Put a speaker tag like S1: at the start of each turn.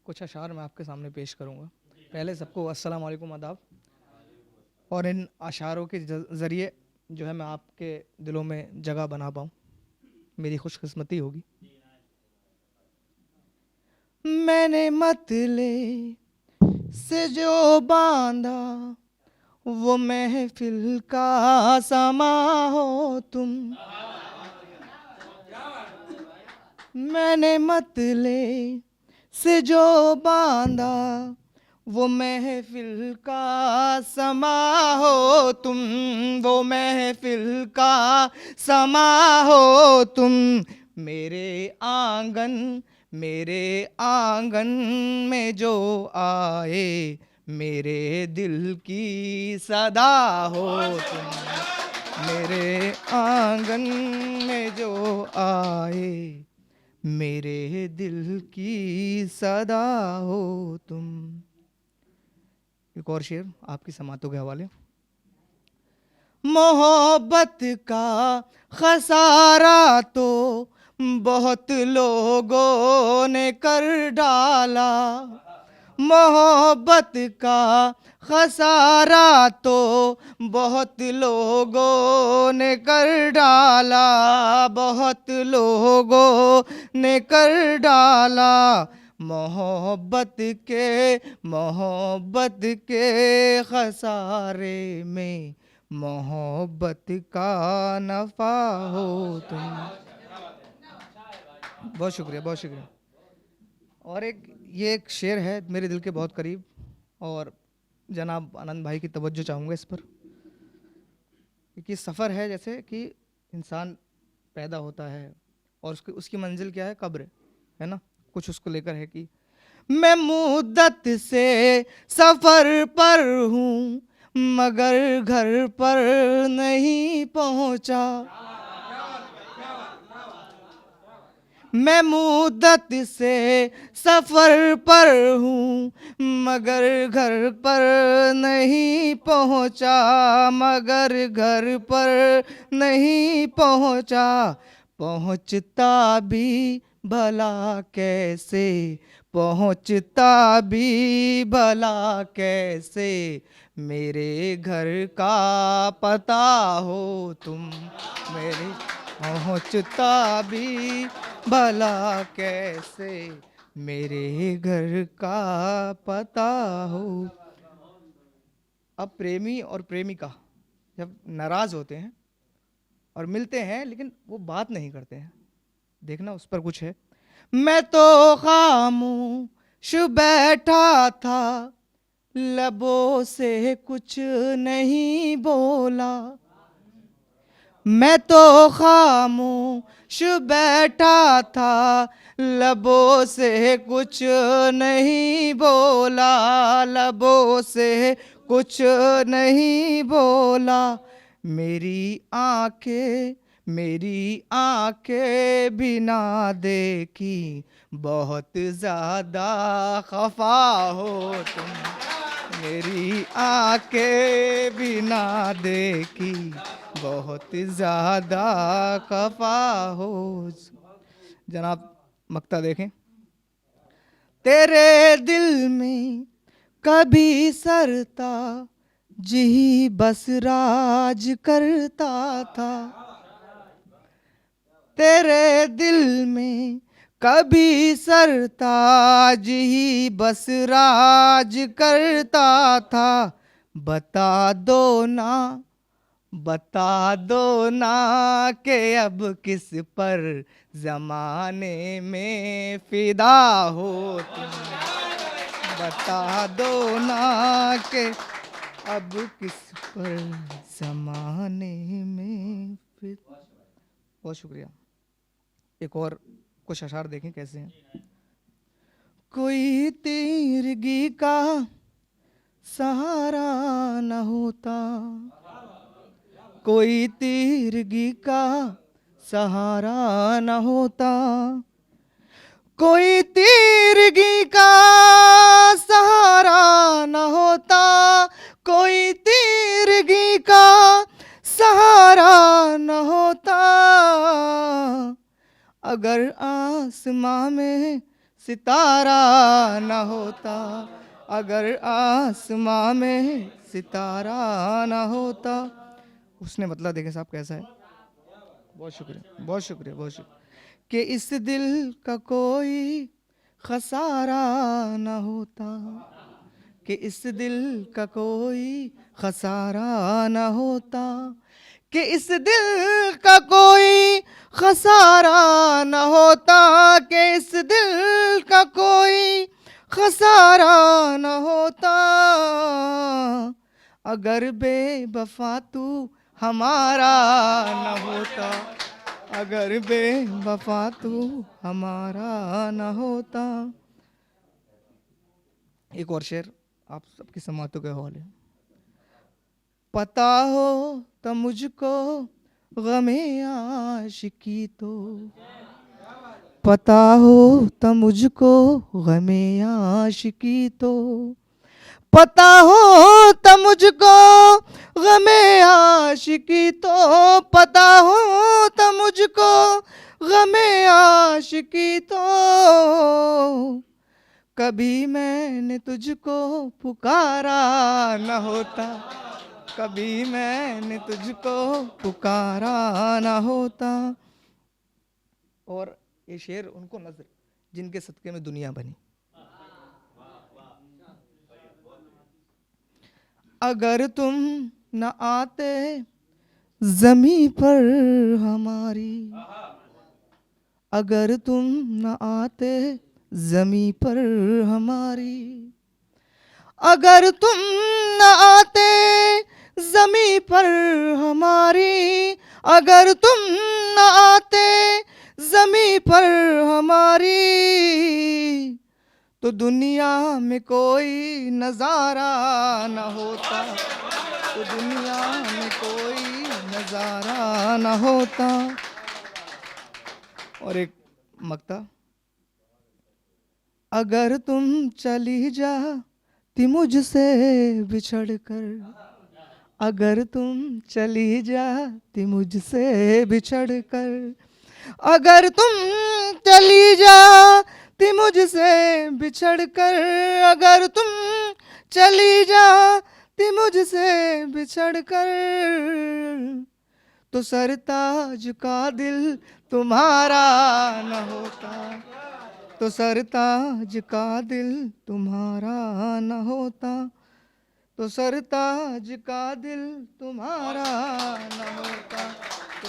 S1: कुछ अशार मैं आपके सामने पेश करूँगा। पहले सबको अस्सलाम वालेकुम, आदाब। और इन अशारों के ज़रिए जो है मैं आपके दिलों में जगह बना पाऊँ, मेरी खुशकिस्मती होगी। मैंने मतले से जो बांधा, वो महफिल का समा हो तुम। मैंने मतले से जो बांधा, वो महफिल का समा हो तुम। वो महफिल का समा हो तुम। मेरे आंगन में जो आए, मेरे दिल की सदा हो तुम। मेरे आंगन में जो आए, मेरे दिल की सदा हो तुम। एक और शेर आपकी समातों के हवाले। मोहब्बत का खसारा तो बहुत लोगों ने कर डाला। मोहब्बत का खसारा तो बहुत लोगों ने कर डाला। बहुत लोगों ने कर डाला। मोहब्बत के खसारे में मोहब्बत का नफा हो तुम। बहुत शुक्रिया, बहुत शुक्रिया। और ये एक शेर है मेरे दिल के बहुत करीब, और जनाब आनंद भाई की तवज्जो चाहूँगा इस पर, क्योंकि सफ़र है जैसे कि इंसान पैदा होता है और उसकी उसकी मंजिल क्या है, कब्र है ना। कुछ उसको लेकर है कि मैं मुद्दत से सफ़र पर हूँ, मगर घर पर नहीं पहुँचा। मैं मुद्दत से सफ़र पर हूँ, मगर घर पर नहीं पहुँचा। मगर घर पर नहीं पहुँचा। पहुँचता भी भला कैसे, पहुँचता भी भला कैसे, मेरे घर का पता हो तुम। मेरे पहुँचता भी भला कैसे, मेरे घर का पता हो। अब प्रेमी और प्रेमिका जब नाराज होते हैं और मिलते हैं, लेकिन वो बात नहीं करते हैं, देखना उस पर कुछ है। मैं तो खामोश बैठा था, लबों से कुछ नहीं बोला। मैं तो खामोश बैठा था, लबों से कुछ नहीं बोला। लबों से कुछ नहीं बोला। मेरी आंखें बिना देखी, बहुत ज़्यादा खफा हो तुम। मेरी आंखें बिना देखी, बहुत ज़्यादा खफा हो। जनाब मक्ता देखें। तेरे दिल में कभी सरता जी बस राज करता था। तेरे दिल में कभी सरताज ही बस राज करता था। बता दो ना कि अब किस पर ज़माने में फ़िदा हो तुम। बता दो ना कि अब किस पर ज़माने में फ़िदा। बहुत शुक्रिया। एक और कुछ अशार देखें कैसे हैं। कोई तीरगी का सहारा न होता, कोई तीरगी का सहारा न होता। कोई तीरगी का सहारा न होता। कोई तीरगी का सहारा न होता। अगर आसमां में सितारा न होता, अगर आसमां में सितारा न होता। उसने मतलब देखे साहब कैसा है। बहुत शुक्रिया, बहुत शुक्रिया, बहुत शुक्रिया। कि इस दिल का कोई खसारा न होता, कि इस दिल का कोई खसारा न होता, कि इस दिल का कोई खसारा न होता, कि इस दिल का कोई खसारा न होता, अगर बेवफा तू हमारा न होता, अगर बेवफा तू हमारा न होता। एक और शेर आप सबकी समातों के हवाले। पता हो तो मुझको गमे आशिकी तो, पता हो तो मुझको गमे आशिकी तो, पता हो तो मुझको गमे आशिकी तो, पता हो तो मुझको गमे आशिकी तो, कभी मैंने तुझको पुकारा न होता, कभी मैंने तुझको पुकारा न होता। और ये शेर उनको नजर जिनके सदके में दुनिया बनी। अगर तुम न आते जमी पर हमारी, अगर तुम न आते जमी पर हमारी, अगर तुम न आते जमी पर हमारी, अगर तुम न आते जमी पर हमारी, तो दुनिया में कोई नज़ारा न होता, तो दुनिया में कोई नज़ारा न होता। और एक मक्ता। अगर तुम चली जाती मुझसे बिछड़ कर, अगर तुम चली जाती मुझसे बिछड़ कर, अगर तुम चली जाती मुझसे बिछड़ कर, अगर तुम चली जाती मुझसे बिछड़ कर, तो सरताज का दिल तुम्हारा न होता, तो सरताज का दिल तुम्हारा न होता, तो सरताज का दिल तुम्हारा न होता, तो